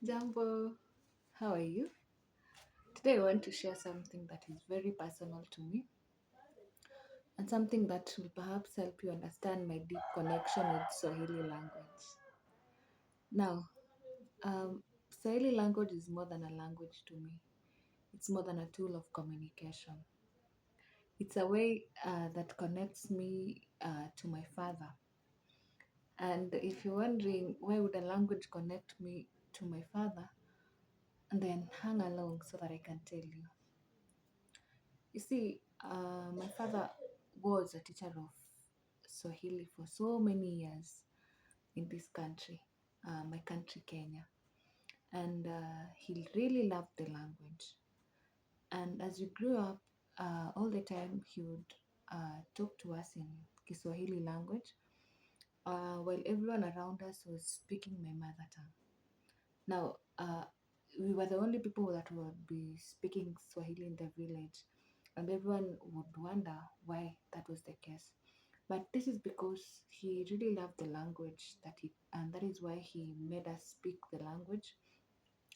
Jambo, how are you? Today I want to share something that is very personal to me and something that will perhaps help you understand my deep connection with Swahili language. Now, Swahili language is more than a language to me. It's more than a tool of communication. It's a way that connects me to my father. And if you're wondering why would a language connect me to my father, then hang along so that I can tell you. You see, my father was a teacher of Swahili for so many years in this country, my country, Kenya. And he really loved the language. And as we grew up, all the time he would talk to us in Kiswahili language, while everyone around us was speaking my mother tongue. Now, we were the only people that would be speaking Swahili in the village, and everyone would wonder why that was the case. But this is because he really loved the language and that is why he made us speak the language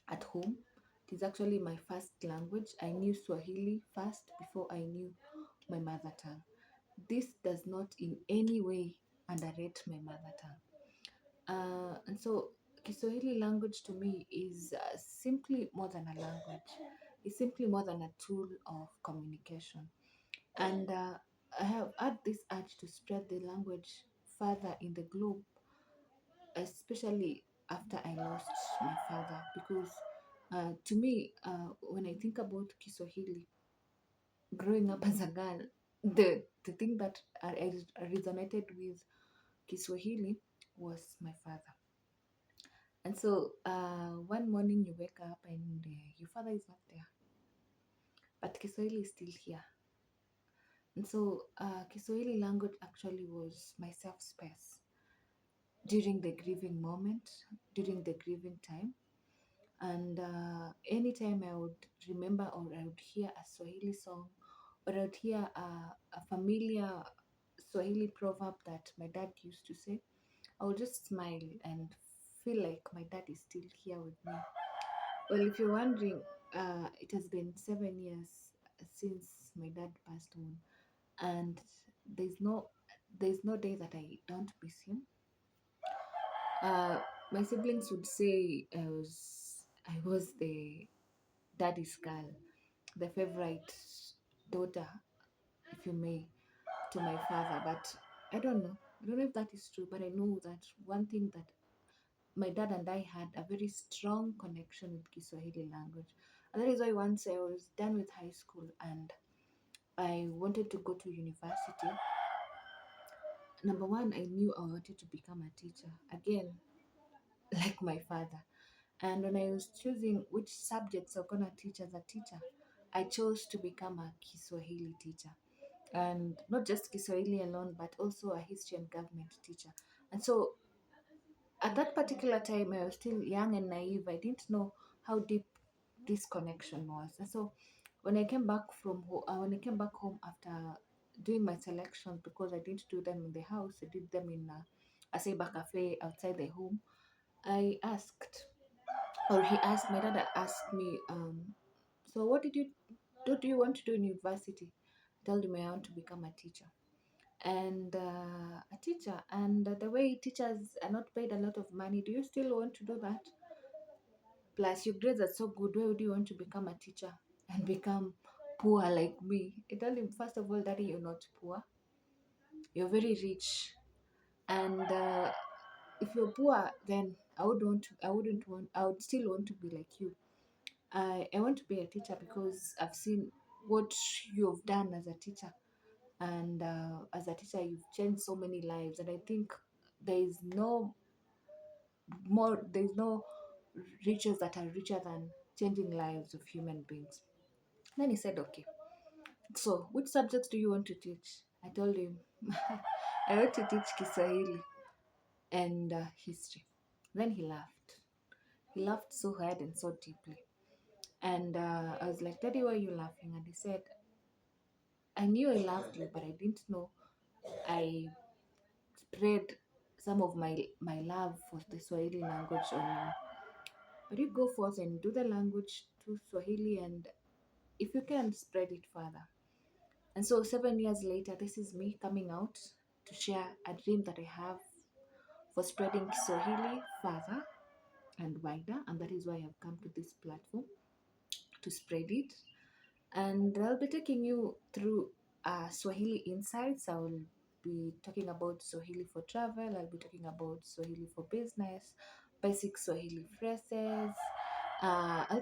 at home. It is actually my first language. I knew Swahili first before I knew my mother tongue. This does not in any way underrate my mother tongue. And so Kiswahili language to me is simply more than a language. It's simply more than a tool of communication. And I have had this urge to spread the language further in the globe, especially after I lost my father. Because to me, when I think about Kiswahili, growing up as a girl, the thing that I resonated with Kiswahili was my father. And so one morning you wake up and your father is not there, but Kiswahili is still here. And so Kiswahili language actually was my safe space during the grieving moment, during the grieving time. And anytime I would remember or I would hear a Swahili song or I would hear a familiar Swahili proverb that my dad used to say, I would just smile and feel like my dad is still here with me. Well, if you're wondering, it has been 7 years since my dad passed on, and there's no there's no day that I don't miss him. Uh, my siblings would say I was the daddy's girl, the favorite daughter, if you may, to my father. But I don't know. I don't know if that is true, but I know that one thing that my dad and I had a very strong connection with Kiswahili language. And that is why once I was done with high school and I wanted to go to university, number one, I knew I wanted to become a teacher. Again, like my father. And when I was choosing which subjects I'm gonna teach as a teacher, I chose to become a Kiswahili teacher. And not just Kiswahili alone, but also a history and government teacher. And so at that particular time, I was still young and naive. I didn't know how deep this connection was. And so when I came back home after doing my selections, because I didn't do them in the house, I did them in a cyber cafe outside the home. I asked, or he asked, my dad asked me, so what do you want to do in university? I told him I want to become a teacher. And a teacher, and the way teachers are not paid a lot of money, do you still want to do that? Plus your grades are so good, why would you want to become a teacher and become poor like me? I told him, first of all, daddy, you're not poor, you're very rich. And if you're poor, then I would still want to be like you. I want to be a teacher because I've seen what you've done as a teacher. And as a teacher, you've changed so many lives. And I think there is no there's no riches that are richer than changing lives of human beings. Then he said, okay, so which subjects do you want to teach? I told him, I want to teach Kiswahili and history. Then he laughed. He laughed so hard and so deeply. And I was like, Daddy, why are you laughing? And he said, I knew I loved you, but I didn't know I spread some of my love for the Swahili language on you. but you go forth and do the language to Swahili, and if you can, spread it further. And so 7 years later, this is me coming out to share a dream that I have for spreading Swahili further and wider, and that is why I've come to this platform to spread it. And I'll be taking you through Swahili insights. I will be talking about Swahili for travel. I'll be talking about Swahili for business, basic Swahili phrases. I'll